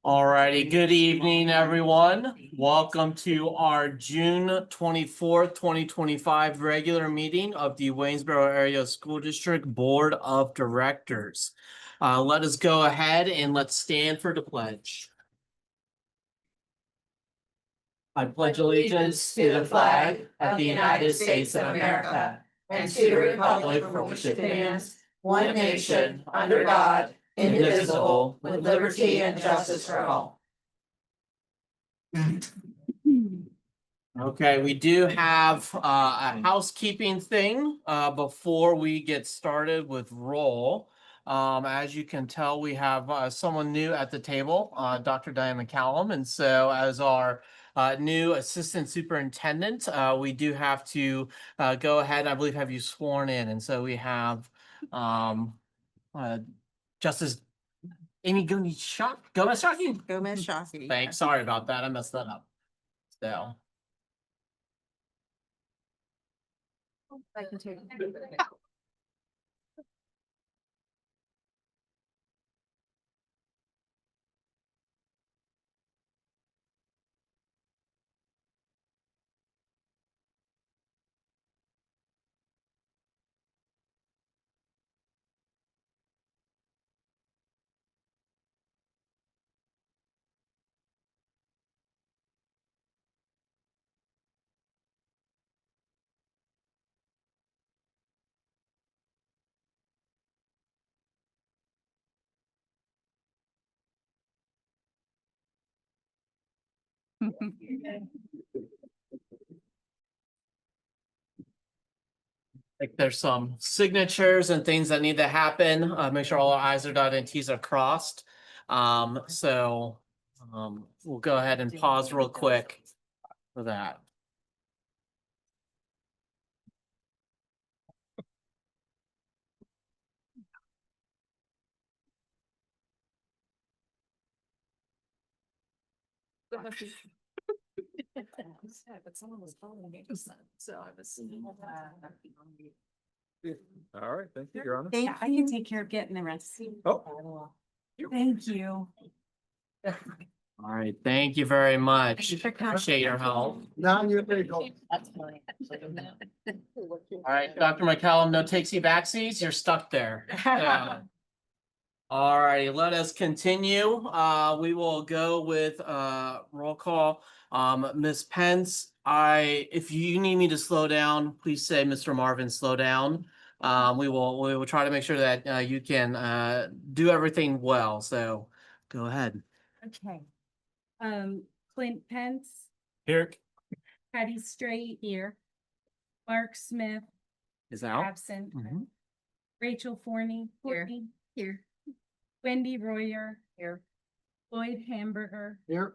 Alrighty, good evening, everyone. Welcome to our June 24th, 2025 regular meeting of the Waynesboro Area School District Board of Directors. Let us go ahead and let's stand for the pledge. I pledge allegiance to the flag of the United States of America and to the republic for which it stands, one nation, under God, indivisible, with liberty and justice for all. Okay, we do have a housekeeping thing before we get started with roll. As you can tell, we have someone new at the table, Dr. Diane McCallum. And so as our new assistant superintendent, we do have to go ahead, I believe, have you sworn in. And so we have Justice Amy Gomez Shockey. Gomez Shockey. Thanks. Sorry about that. I messed that up. So. I can take Like there's some signatures and things that need to happen. Make sure all our I's are dotted and T's are crossed. We'll go ahead and pause real quick for that. But someone was calling me, so I was. All right, thank you, Your Honor. I can take care of getting the rest. Oh. Thank you. All right, thank you very much. Appreciate your help. Now you're ready to go. All right, Dr. McCallum, no takesy backsies, you're stuck there. Yeah. All righty, let us continue. We will go with roll call. Ms. Pence, if you need me to slow down, please say, Mr. Marvin, slow down. We will try to make sure that you can do everything well. So go ahead. Okay. Clint Pence, Here Patty Straight here. Mark Smith, is out. absent. Mhm. Rachel Forney, Courtney, Here. Wendy Royer, here. Lloyd Hamburger, Here.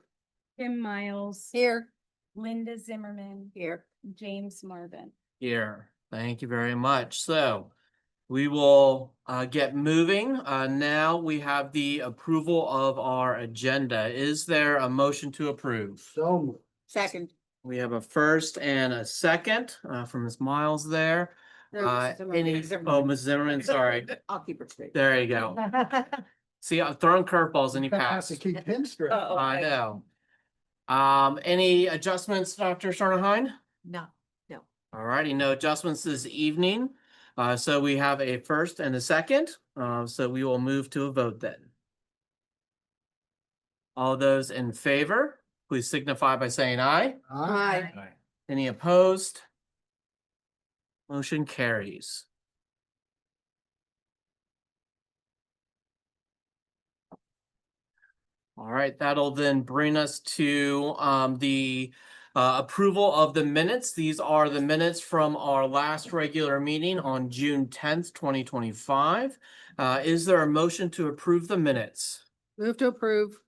Kim Miles, Here. Linda Zimmerman, Here. James Marvin. Here. Thank you very much. So we will get moving. Now we have the approval of our agenda. Is there a motion to approve? So. Second. We have a first and a second from Ms. Miles there. Ms. Zimmerman, sorry. I'll keep it straight. There you go. See, I'm throwing curveballs and you Have pass. to keep him straight. I know. Any adjustments, Dr. Sternheim? No. All righty, no adjustments this evening. So we have a first and a second. So we will move to a vote then. All those in favor, please signify by saying aye. Aye. Any opposed? Motion carries. All right, that'll then bring us to the approval of the minutes. These are the minutes from our last regular meeting on June 10th, 2025. Is there a motion to approve the minutes? Move to approve.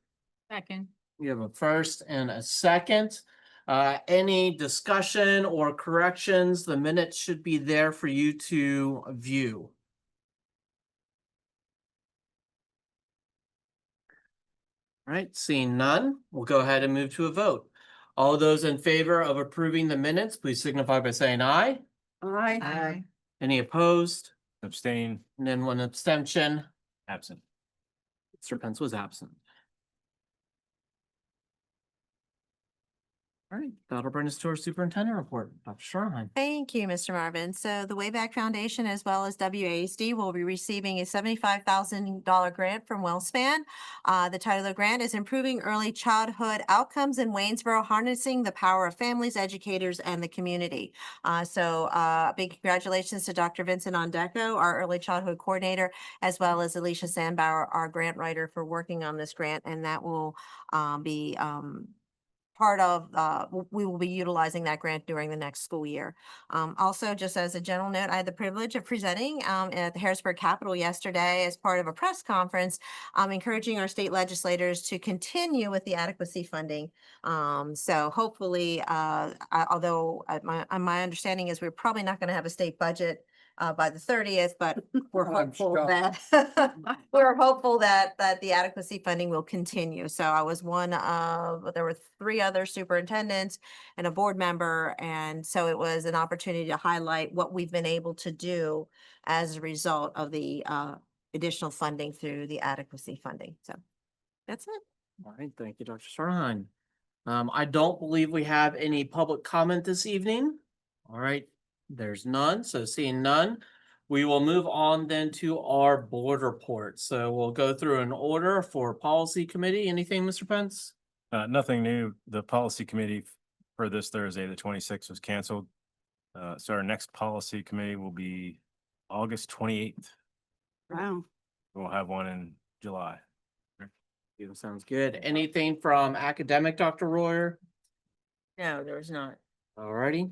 Second. We have a first and a second. Any discussion or corrections? The minutes should be there for you to view. All right, seeing none, we'll go ahead and move to a vote. All those in favor of approving the minutes, please signify by saying aye. Aye. Any opposed? Abstain, And then one abstention. absent. Mr. Pence was absent. All right, that'll bring us to our superintendent report. Dr. Schorlein. Thank you, Mr. Marvin. So the Wayback Foundation as well as WASD will be receiving a $75,000 grant from WellSpan. The title of the grant is Improving Early Childhood Outcomes in Waynesboro, Harnessing the Power of Families, Educators, and the Community. Big congratulations to Dr. Vincent Ondeco, our early childhood coordinator, as well as Alicia Sandbauer, our grant writer, for working on this grant, and that will be part of, we will be utilizing that grant during the next school year. Also, just as a general note, I had the privilege of presenting at the Harrisburg Capitol yesterday as part of a press conference, encouraging our state legislators to continue with the adequacy funding. So hopefully, although my understanding is we're probably not going to have a state budget by the 30th, but we're I'm hopeful shocked. that we're hopeful that the adequacy funding will continue. So I was one of, there were 3 other superintendents and a board member, and so it was an opportunity to highlight what we've been able to do as a result of the additional funding through the adequacy funding. So that's it. All right, thank you, Dr. Schorlein. I don't believe we have any public comment this evening. All right, there's none, so seeing none, we will move on then to our board report. So we'll go through an order for policy committee. Anything, Mr. Pence? Nothing new. The policy committee for this Thursday, the 26th, was canceled. So our next policy committee will be August 28th. Wow. We'll have one in July. Sounds good. Anything from academic, Dr. Royer? No, there was not. All righty.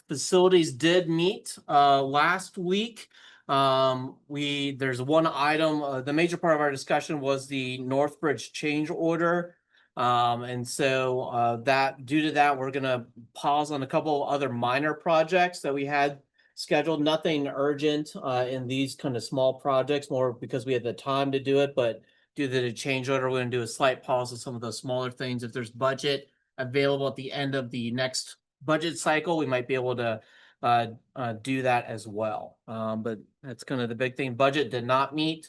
Facilities did meet last week. There's one item, the major part of our discussion was the Northbridge change order. And so that due to that, we're gonna pause on a couple of other minor projects that we had scheduled. Nothing urgent in these kind of small projects, more because we had the time to do it, but due to the change order, we're gonna do a slight pause on some of those smaller things. If there's budget available at the end of the next budget cycle, we might be able to do that as well. But that's kind of the big thing. Budget did not meet.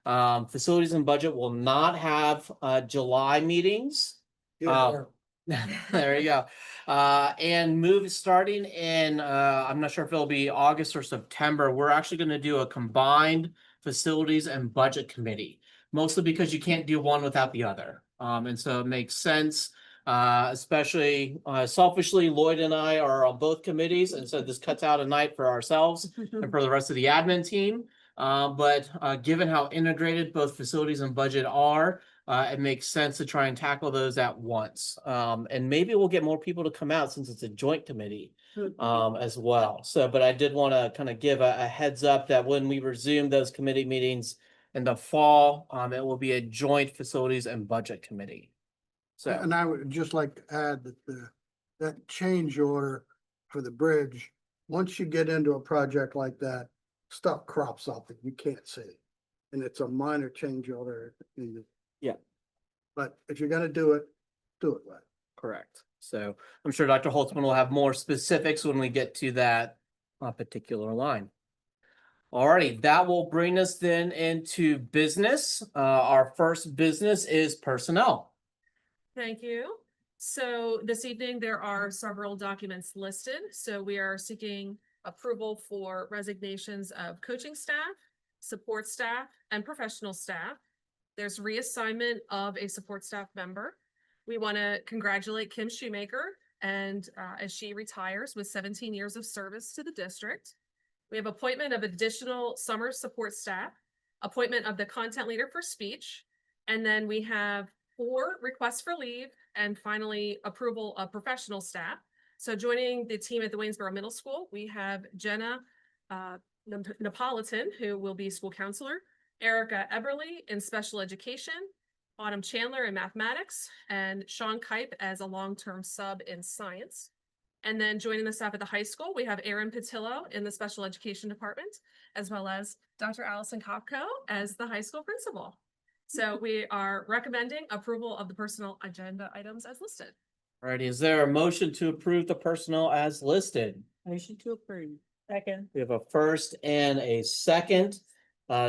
Facilities and budget will not have July meetings. There you go. And starting in I'm not sure if it'll be August or September, we're actually going to do a combined facilities and budget committee, mostly because you can't do one without the other. And so it makes sense. Especially selfishly, Lloyd and I are on both committees, and so this cuts out a night for ourselves and for the rest of the admin team. But given how integrated both facilities and budget are, it makes sense to try and tackle those at once. And maybe we'll get more people to come out since it's a joint committee as well. So, but I did want to kind of give a heads up that when we resume those committee meetings in the fall, it will be a joint facilities and budget committee. So, And I would just like to add that that change order for the bridge, once you get into a project like that, stuff crops up that you can't see. And it's a minor change order. Yeah. But if you're gonna do it right. correct. So I'm sure Dr. Holtzman will have more specifics when we get to that particular line. Alrighty, that will bring us then into business. Our first business is personnel. Thank you. So this evening, there are several documents listed. So we are seeking approval for resignations of coaching staff, support staff, and professional staff. There's reassignment of a support staff member. We want to congratulate Kim Shoemaker and as she retires with 17 years of service to the district. We have appointment of additional summer support staff, appointment of the content leader for speech, and then we have 4 requests for leave, and finally approval of professional staff. So joining the team at the Waynesboro Middle School, we have Jenna Napolitan, who will be school counselor, Erica Eberly in special education, Autumn Chandler in mathematics, and Sean Kipe as a long-term sub in science. And then joining the staff at the high school, we have Erin Patillo in the special education department, as well as Dr. Allison Kopko as the high school principal. So we are recommending approval of the personnel agenda items as listed. Alrighty, is there a motion to approve the personnel as listed? Motion to approve. Second. We have a first and a second.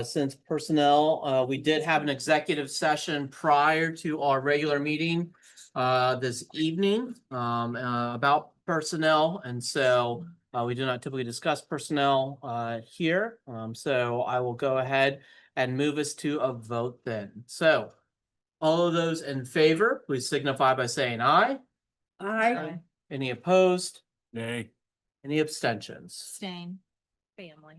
Since personnel, we did have an executive session prior to our regular meeting. this evening about personnel. And so we do not typically discuss personnel here. So I will go ahead and move us to a vote then. So all of those in favor, please signify by saying aye. Aye. Any opposed? Nay. Any abstentions? Stain. Family.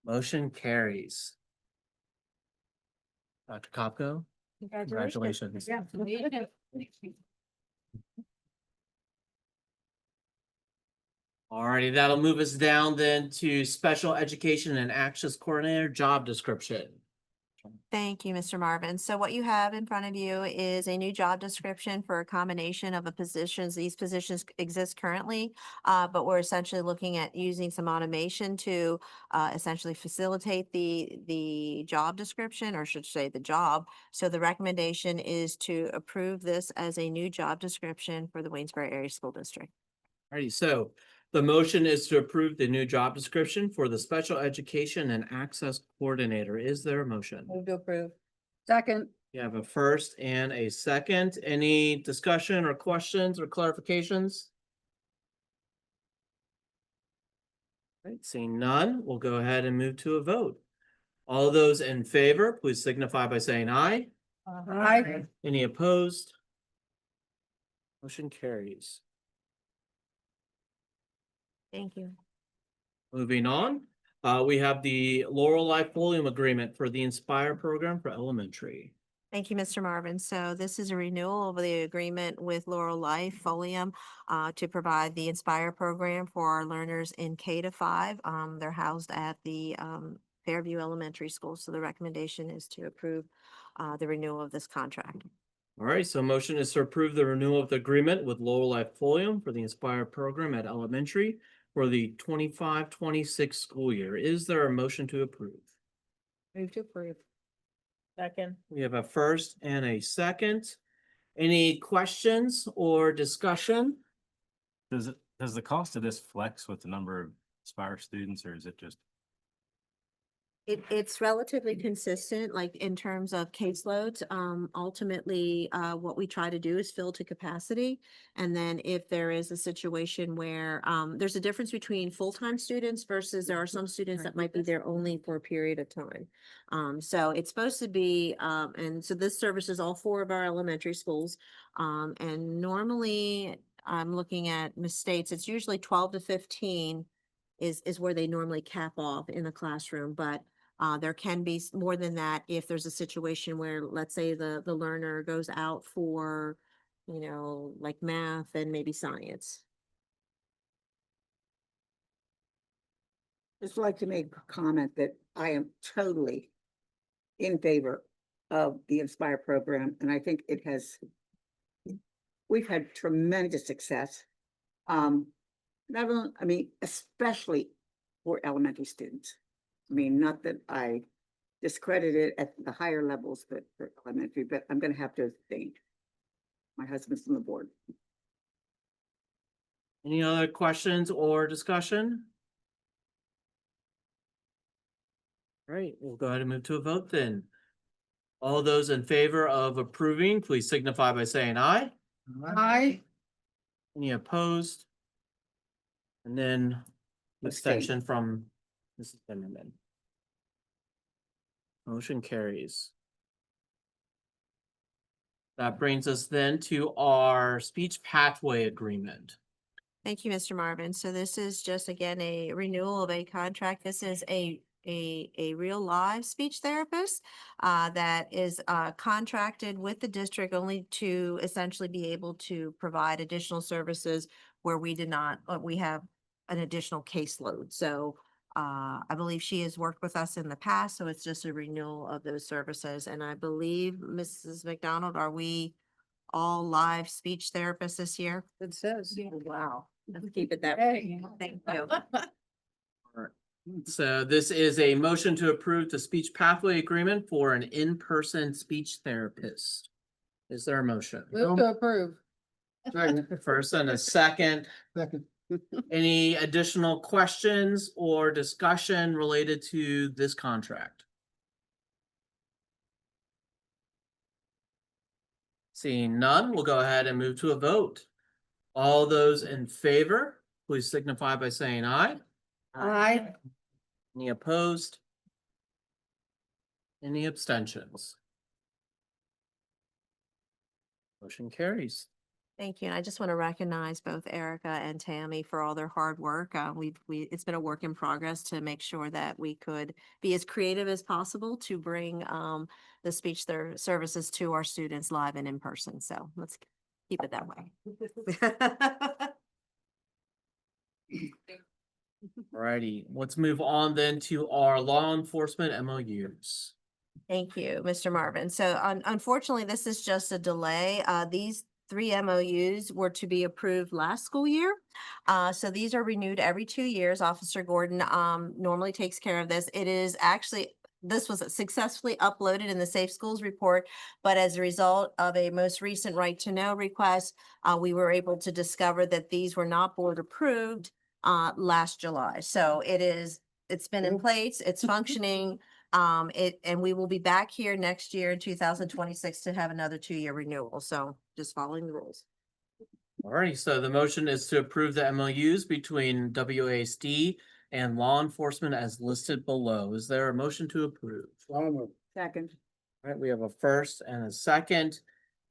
Motion carries. Dr. Kopko, congratulations. Yeah. Alrighty, that'll move us down then to special education and access coordinator job description. Thank you, Mr. Marvin. So what you have in front of you is a new job description for a combination of a positions. These positions exist currently, but we're essentially looking at using some automation to essentially facilitate the job description, or should say the job. So the recommendation is to approve this as a new job description for the Waynesboro Area School District. Alrighty, so the motion is to approve the new job description for the special education and access coordinator. Is there a motion? Move to approve. Second. You have a first and a second. Any discussion or questions or clarifications? Right, seeing none, we'll go ahead and move to a vote. All those in favor, please signify by saying aye. Aye. Any opposed? Motion carries. Thank you. Moving on, we have the Laurel Life Folium Agreement for the Inspire program for elementary. Thank you, Mr. Marvin. So this is a renewal of the agreement with Laurel Life Folium to provide the Inspire program for our learners in K to 5. They're housed at the Fairview Elementary School. So the recommendation is to approve the renewal of this contract. All right, so motion is to approve the renewal of the agreement with Laurel Life Folium for the Inspire program at elementary for the 25-26 school year. Is there a motion to approve? Move to approve. Second. We have a first and a second. Any questions or discussion? Does the cost of this flex with the number of Aspire students, or is it just? It's relatively consistent, like in terms of caseloads. Ultimately, what we try to do is fill to capacity. And then if there is a situation where there's a difference between full-time students versus there are some students that might be there only for a period of time. So it's supposed to be, and so this services all 4 of our elementary schools. And normally, I'm looking at mistakes, it's usually 12 to 15 is where they normally cap off in the classroom, but there can be more than that if there's a situation where, let's say, the learner goes out for, like math and maybe science. Just like to make a comment that I am totally in favor of the Inspire program, and I think we've had tremendous success. Not only, especially for elementary students. Not that I discredit it at the higher levels, but for elementary, but I'm gonna have to abstain. My husband's on the board. Any other questions or discussion? All right, we'll go ahead and move to a vote then. All those in favor of approving, please signify by saying aye. Aye. Any opposed? And then abstention from Mrs. Zimmerman. Motion carries. That brings us then to our speech pathway agreement. Thank you, Mr. Marvin. So this is just, again, a renewal of a contract. This is a real live speech therapist that is contracted with the district only to essentially be able to provide additional services where we have an additional caseload. So I believe she has worked with us in the past, so it's just a renewal of those services. And I believe, Mrs. McDonald, are we all live speech therapists this year? It says. Wow. Let's keep it that Hey. way. Thank you. So this is a motion to approve the speech pathway agreement for an in-person speech therapist. Is there a motion? Move to approve. Second. First and a second. Second. Any additional questions or discussion related to this contract? Seeing none, we'll go ahead and move to a vote. All those in favor, please signify by saying aye. Aye. Any opposed? Any abstentions? Motion carries. Thank you. And I just want to recognize both Erica and Tammy for all their hard work. It's been a work in progress to make sure that we could be as creative as possible to bring the speech services to our students live and in person. So let's keep it that way. Alrighty, let's move on then to our law enforcement MOUs. Thank you, Mr. Marvin. So unfortunately, this is just a delay. These 3 MOUs were to be approved last school year. So these are renewed every 2 years. Officer Gordon normally takes care of this. It is actually, this was successfully uploaded in the Safe Schools report, but as a result of a most recent right to know request, we were able to discover that these were not board approved last July. So it's been in place, it's functioning. And we will be back here next year in 2026 to have another 2-year renewal. So just following the rules. Alrighty, so the motion is to approve the MOUs between WASD and law enforcement as listed below. Is there a motion to approve? Second. Alright, we have a first and a second.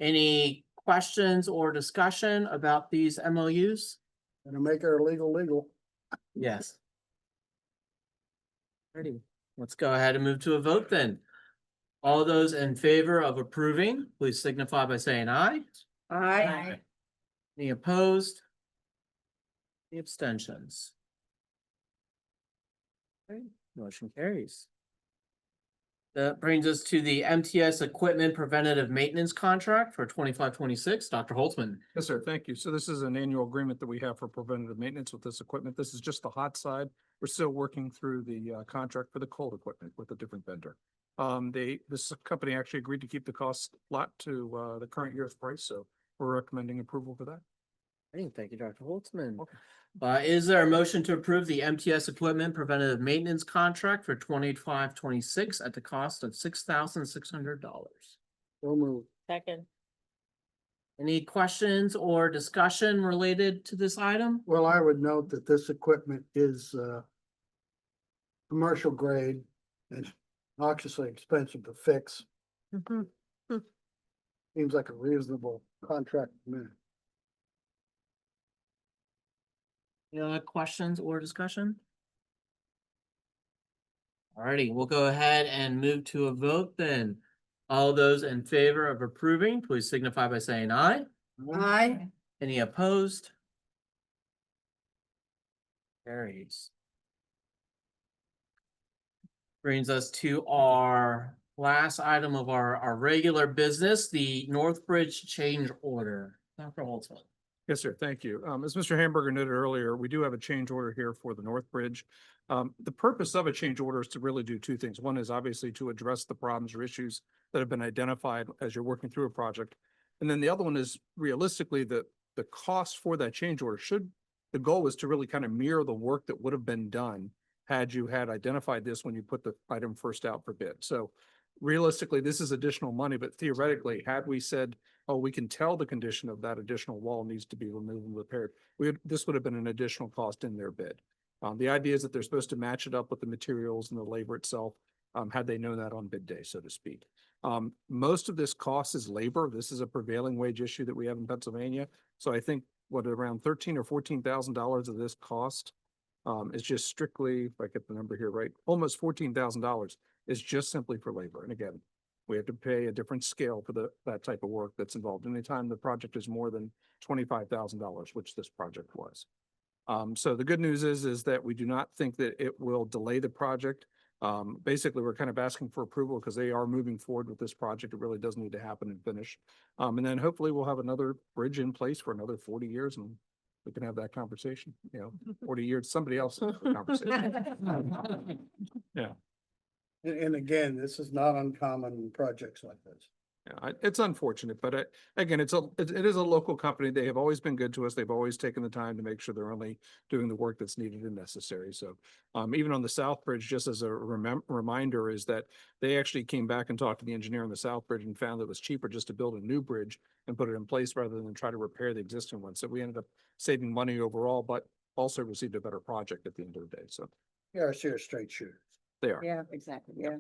Any questions or discussion about these MOUs? Gonna make our legal. Yes. Ready. Let's go ahead and move to a vote then. All those in favor of approving, please signify by saying aye. Aye. Any opposed? Any abstentions? Okay, motion carries. That brings us to the MTS Equipment Preventative Maintenance Contract for 25-26. Dr. Holtzman. Yes, sir. Thank you. So this is an annual agreement that we have for preventative maintenance with this equipment. This is just the hot side. We're still working through the contract for the cold equipment with a different vendor. This company actually agreed to keep the cost flat to the current year's price, so we're recommending approval for that. Thank you, Dr. Holtzman. Is there a motion to approve the MTS Equipment Preventative Maintenance Contract for 25-26 at the cost of $6,600? So moved. Second. Any questions or discussion related to this item? Well, I would note that this equipment is commercial grade and obviously expensive to fix. Mhm. Seems like a reasonable contract to me. Any other questions or discussion? Alrighty, we'll go ahead and move to a vote then. All those in favor of approving, please signify by saying aye. Aye. Any opposed? Carries. Brings us to our last item of our regular business, the Northbridge change order. Dr. Holtzman. Yes, sir. Thank you. As Mr. Hamburger noted earlier, we do have a change order here for the North Bridge. The purpose of a change order is to really do 2 things. One is obviously to address the problems or issues that have been identified as you're working through a project. And then the other one is realistically the cost for that change order the goal was to really kind of mirror the work that would have been done had you had identified this when you put the item first out for bid. So realistically, this is additional money, but theoretically, had we said, oh, we can tell the condition of that additional wall needs to be removed and repaired, this would have been an additional cost in their bid. The idea is that they're supposed to match it up with the materials and the labor itself, had they known that on bid day, so to speak. Most of this cost is labor. This is a prevailing wage issue that we have in Pennsylvania. So I think around $13,000 or $14,000 of this cost is just strictly, if I get the number here right, almost $14,000 is just simply for labor. And again, we have to pay a different scale for that type of work that's involved. Anytime the project is more than $25,000, which this project was. So the good news is that we do not think that it will delay the project. Basically, we're kind of asking for approval because they are moving forward with this project. It really does need to happen and finish. And then hopefully we'll have another bridge in place for another 40 years and we can have that conversation, 40 years, somebody else has the conversation. Yeah. And again, this is not uncommon in projects like this. Yeah, it's unfortunate, but again, it is a local company. They have always been good to us. They've always taken the time to make sure they're only doing the work that's needed and necessary. So even on the South Bridge, just as a reminder, is that they actually came back and talked to the engineer on the South Bridge and found that it was cheaper just to build a new bridge and put it in place rather than try to repair the existing one. So we ended up saving money overall, but also received a better project at the end of the day. So PRC are straight shooters. they are. Yeah, exactly, yeah.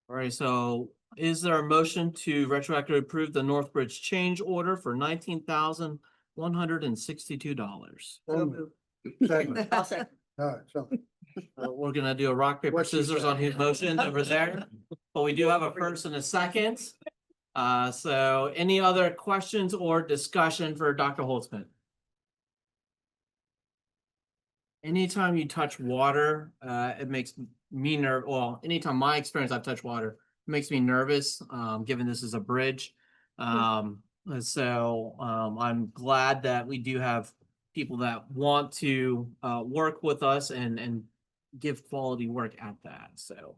All right, so is there a motion to retroactively approve the Northbridge change order for $19,162? Second. I'll second. All right, so We're gonna do a rock, paper, What she scissors said. on his motion over there, but we do have a first and a second. So any other questions or discussion for Dr. Holtzman? Anytime you touch water, it makes me well, anytime my experience I've touched water, it makes me nervous, given this is a bridge. I'm glad that we do have people that want to, work with us and give quality work at that, so.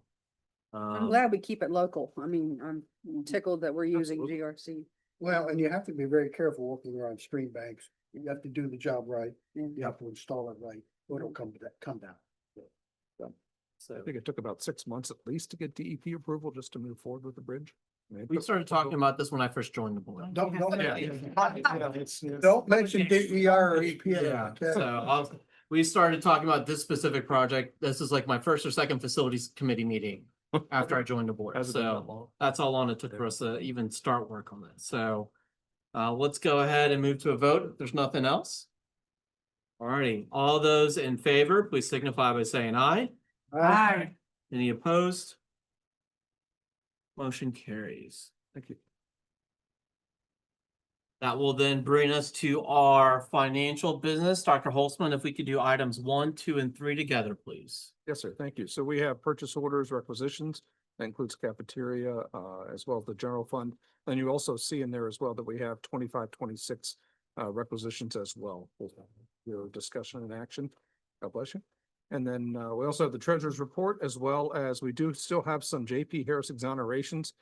I'm glad we keep it local. I mean, I'm tickled that we're using Absolutely. GRC. well, and you have to be very careful working around stream banks. You have to do the job right. You have to install it right, or it'll come down. So I think it took about 6 months at least to get DEP approval just to move forward with the bridge. I mean, it we took- started talking about this when I first joined the board. Don't Yeah. don't mention DER or EPA. Yeah, okay? so we started talking about this specific project. This is like my first or second facilities committee meeting after I joined the board. Hasn't been that So long. that's how long it took for us to even start work on this. So let's go ahead and move to a vote. If there's nothing else. Alrighty, all those in favor, please signify by saying aye. Aye. Any opposed? Motion carries. Thank you. That will then bring us to our financial business. Dr. Holtzman, if we could do items 1, 2, and 3 together, please. Yes, sir. Thank you. So we have purchase orders, requisitions. That includes cafeteria, as well as the general fund. And you also see in there as well that we have 25, 26 requisitions as well. Your discussion and action. God bless you. And then we also have the treasurer's report, as well as we do still have some JP Harris exonerations.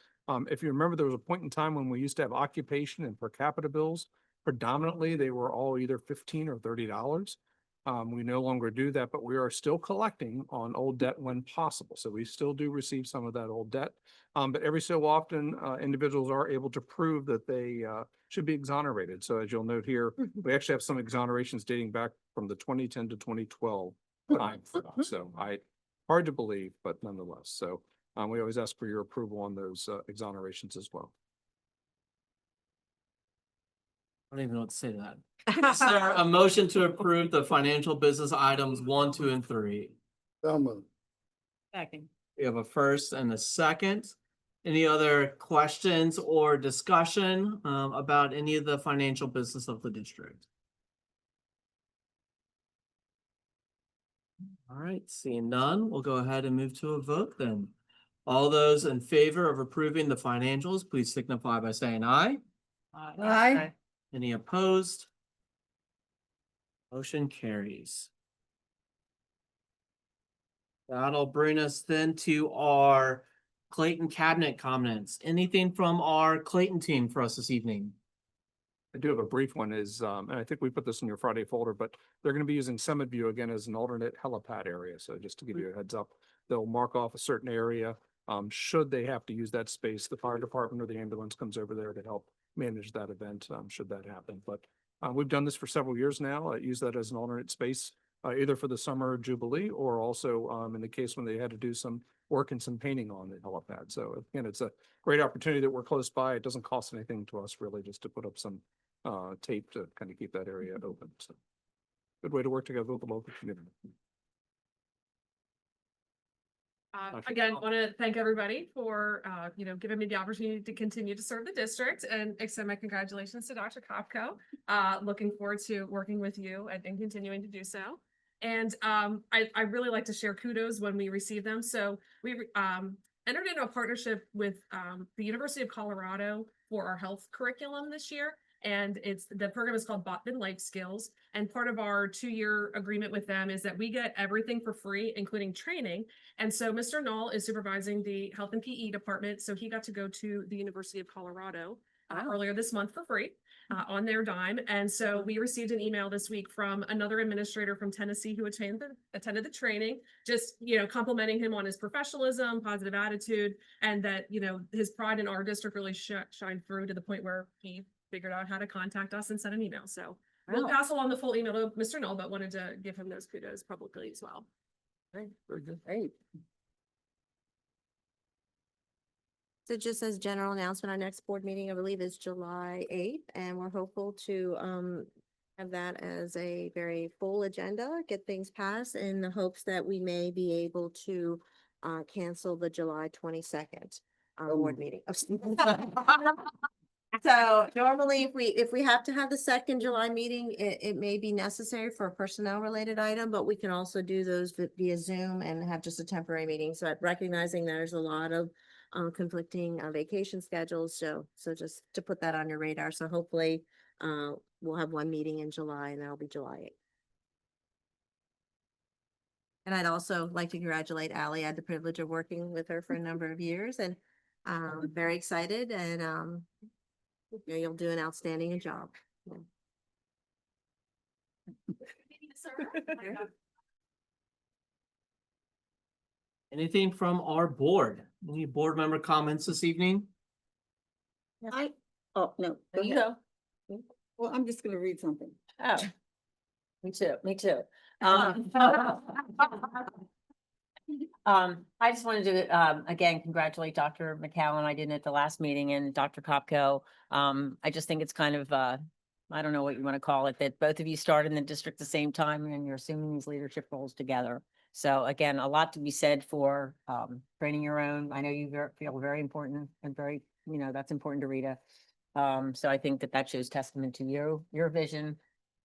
If you remember, there was a point in time when we used to have occupation and per capita bills. Predominantly, they were all either $15 or $30. We no longer do that, but we are still collecting on old debt when possible. So we still do receive some of that old debt. But every so often, individuals are able to prove that they should be exonerated. So as you'll note here, we actually have some exonerations dating back from the 2010 to 2012 time. So hard to believe, but nonetheless. So we always ask for your approval on those exonerations as well. I don't even know what to say to that. Is there a motion to approve the financial business items 1, 2, and 3? So moved. Second. We have a first and a second. Any other questions or discussion about any of the financial business of the district? All right, seeing none, we'll go ahead and move to a vote then. All those in favor of approving the financials, please signify by saying aye. Aye. Any opposed? Motion carries. That'll bring us then to our Clayton cabinet comments. Anything from our Clayton team for us this evening? I do have a brief one is, and I think we put this in your Friday folder, but they're going to be using Summit View again as an alternate helipad area. So just to give you a heads up, they'll mark off a certain area. Should they have to use that space, the fire department or the ambulance comes over there to help manage that event, should that happen. But we've done this for several years now. Use that as an alternate space, either for the summer jubilee or also in the case when they had to do some work and some painting on the helipad. So again, it's a great opportunity that we're close by. It doesn't cost anything to us really, just to put up some tape to kind of keep that area open. So good way to work together with the local community. Again, want to thank everybody for, giving me the opportunity to continue to serve the district and extend my congratulations to Dr. Kopko. Looking forward to working with you and continuing to do so. And I really like to share kudos when we receive them. So we entered into a partnership with the University of Colorado for our health curriculum this year. And the program is called Botman Life Skills. And part of our 2-year agreement with them is that we get everything for free, including training. And so Mr. Knoll is supervising the health and PE department. So he got to go to the University of Colorado earlier this month for free on their dime. And so we received an email this week from another administrator from Tennessee who attended the training, just, complimenting him on his professionalism, positive attitude, and that, his pride in our district really shined through to the point where he figured out how to contact us and send an email. So we'll pass along the full email to Mr. Knoll, but wanted to give him those kudos publicly as well. Very good. Great. So just as general announcement, our next board meeting, I believe, is July 8th, and we're hopeful to have that as a very full agenda, get things passed in the hopes that we may be able to cancel the July 22nd board meeting. So normally, if we have to have the second July meeting, it may be necessary for a personnel related item, but we can also do those via Zoom and have just a temporary meeting. So recognizing there's a lot of conflicting vacation schedules. So just to put that on your radar. So hopefully we'll have one meeting in July, and that'll be July 8th. And I'd also like to congratulate Ally. I had the privilege of working with her for a number of years, and very excited, and you'll do an outstanding job. Yeah. Anything from our board? Any board member comments this evening? Oh, no. go You ahead. go. Well, I'm just gonna read something. Oh. Me too, me too. I just wanted to, again, congratulate Dr. McCallum. I did it at the last meeting, and Dr. Kopko. I just think it's kind of, I don't know what you want to call it, that both of you started in the district at the same time and you're assuming these leadership roles together. So again, a lot to be said for training your own. I know you feel very important and very, that's important to Rita. So I think that shows testament to your vision,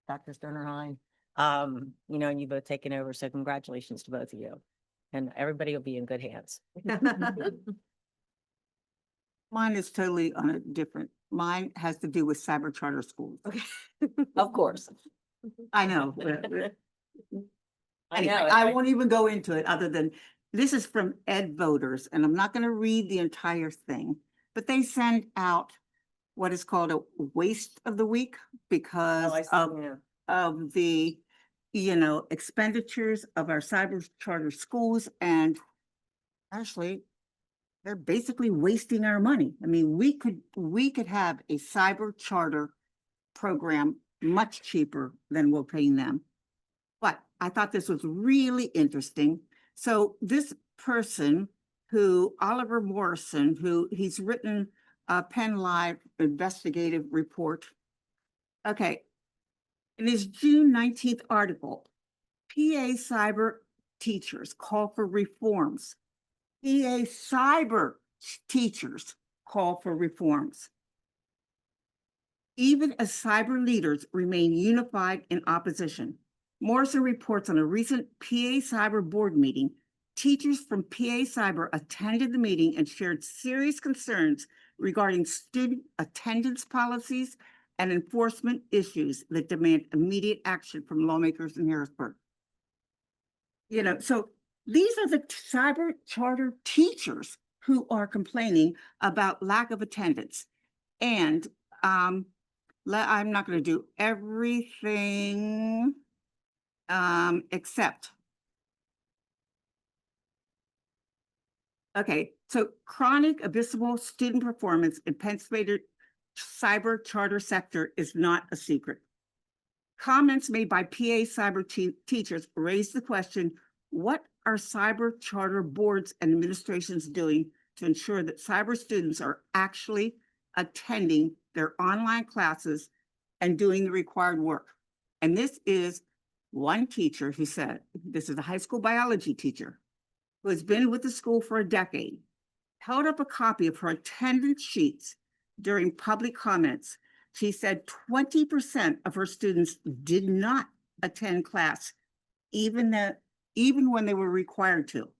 Dr. Sternerheim. And you both taken over. So congratulations to both of you. And everybody will be in good hands. Mine is totally on a different, mine has to do with cyber charter schools. Okay. Of course. I know. I Anyway, know. I won't even go into it other than, this is from Ed Voters, and I'm not gonna read the entire thing, but they send out what is called a waste of the week because of the, expenditures of our cyber charter schools, and actually, they're basically wasting our money. I mean, we could have a cyber charter program much cheaper than we're paying them. But I thought this was really interesting. So this person Oliver Morrison, he's written a Penn Live investigative report. Okay. In his June 19th article, PA cyber teachers call for reforms. PA cyber teachers call for reforms. Even as cyber leaders remain unified in opposition. Morrison reports on a recent PA cyber board meeting. Teachers from PA cyber attended the meeting and shared serious concerns regarding student attendance policies and enforcement issues that demand immediate action from lawmakers in Harrisburg. So these are the cyber charter teachers who are complaining about lack of attendance. And I'm not going to do everything except. Okay, so chronic abysmal student performance in Pennsylvania cyber charter sector is not a secret. Comments made by PA cyber teachers raise the question, what are cyber charter boards and administrations doing to ensure that cyber students are actually attending their online classes and doing the required work? And this is one teacher who said, this is a high school biology teacher who has been with the school for a decade, held up a copy of her attendance sheets during public comments. She said 20% of her students did not attend class, even when they were required to.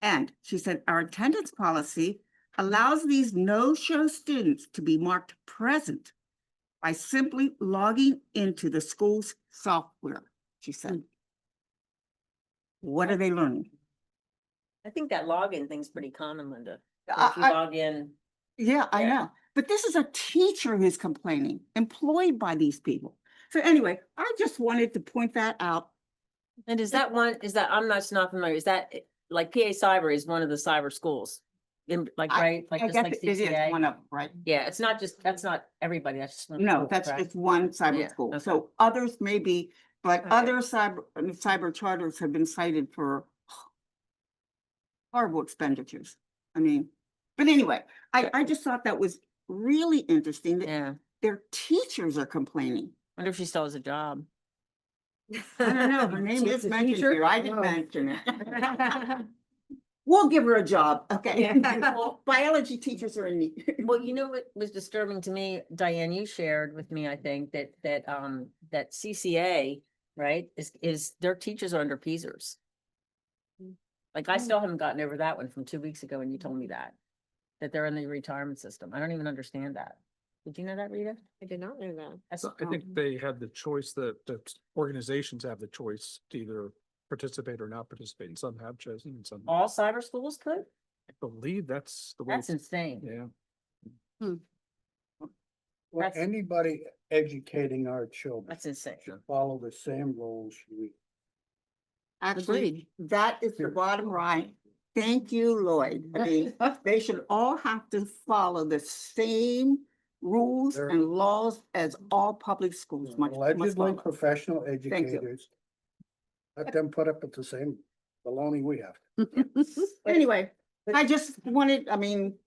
And she said, our attendance policy allows these no-show students to be marked present by simply logging into the school's software, she said. What are they learning? I think that login thing's pretty common, Linda. I- If you I- log in, Yeah, I Yeah. know, but this is a teacher who's complaining, employed by these people. So anyway, I just wanted to point that out. and is that one, is that, I'm not familiar, is that, like PA Cyber is one of the cyber schools? In, like, right, like I just guess like it is CCA? one of them, right? Yeah, it's not just, that's not everybody, that's just. one No, school, that's correct? just one Yeah, cyber school. okay. So others may be, but Okay. other cyber charters have been cited for horrible expenditures. I mean, but anyway, I just thought that was really interesting that Yeah, their teachers are complaining. wonder if she still has a job. I don't know, her name is a mentioned teacher? here. I didn't Oh. mention it. We'll give her a job, okay? Well, biology teachers are in need. Well, you know what was disturbing to me, Diane, you shared with me, I think, that CCA, right, is their teachers are under Peasers. Like, I still haven't gotten over that one from 2 weeks ago when you told me that they're in the retirement system. I don't even understand that. Did you know that, Rita? I did not know that. That's, So I think they had the choice that organizations have the choice to either participate or not participate, and some have chosen and some, I all cyber schools could? believe that's the way. That's insane. Yeah. Well, That's- anybody educating our children That's insane. should follow the same rules we. Actually, that is the bottom line. Thank you, Lloyd. I mean, they should all have to follow the same rules They're- and laws as all public schools. must Allegedly follow. professional you. educators. Let them put up with the same baloney we have. Anyway, I just wanted, I mean,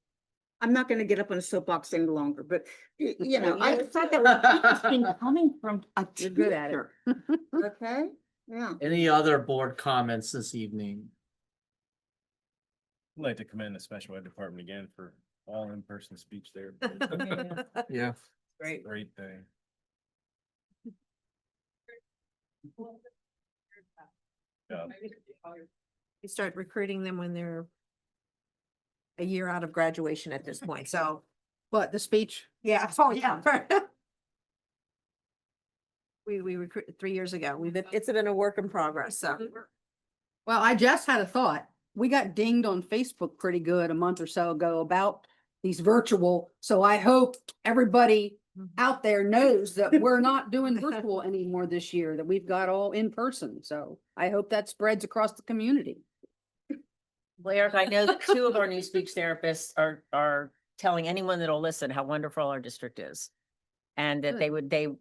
I'm not gonna get up on a soapbox any longer, but you know, I thought that was interesting coming from a You're good at it. teacher. Okay, yeah. Any other board comments this evening? I'd like to commend the special ed department again for all in-person speech there. Yeah. Great. Great thing. Yeah. You start recruiting them when they're a year out of graduation at this point, so, But the speech, yeah, oh, yeah. We recruited 3 years ago. It's been a work in progress, so. well, I just had a thought. We got dinged on Facebook pretty good a month or so ago about these virtual. So I hope everybody out there knows that we're not doing virtual anymore this year, that we've got all in person. So I hope that spreads across the community. Well, Eric, I know 2 of our new speech therapists are telling anyone that'll listen how wonderful our district is. And that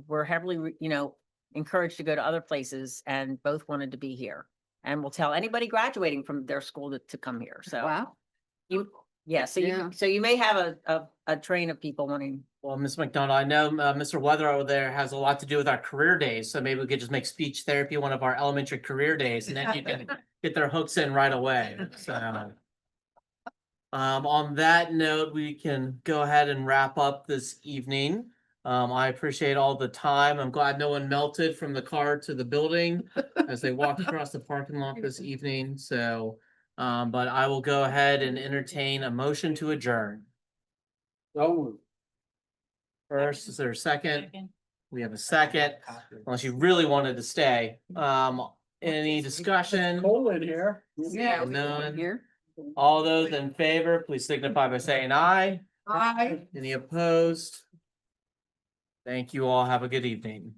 were heavily, encouraged to go to other places and both wanted to be here. And will tell anybody graduating from their school to come here. So, Wow. yeah, so Yeah. you may have a train of people wanting. Well, Ms. McDonald, I know Mr. Weather over there has a lot to do with our career days, so maybe we could just make speech therapy one of our elementary career days, and then you can get their hooks in right away. So, on that note, we can go ahead and wrap up this evening. I appreciate all the time. I'm glad no one melted from the car to the building as they walked across the parking lot this evening. So, but I will go ahead and entertain a motion to adjourn. So First, is there a second? We have a second, unless you really wanted to stay. Any discussion? cold in here. Yeah. None. Here. All those in favor, please signify by saying aye. Aye. Any opposed? Thank you all. Have a good evening.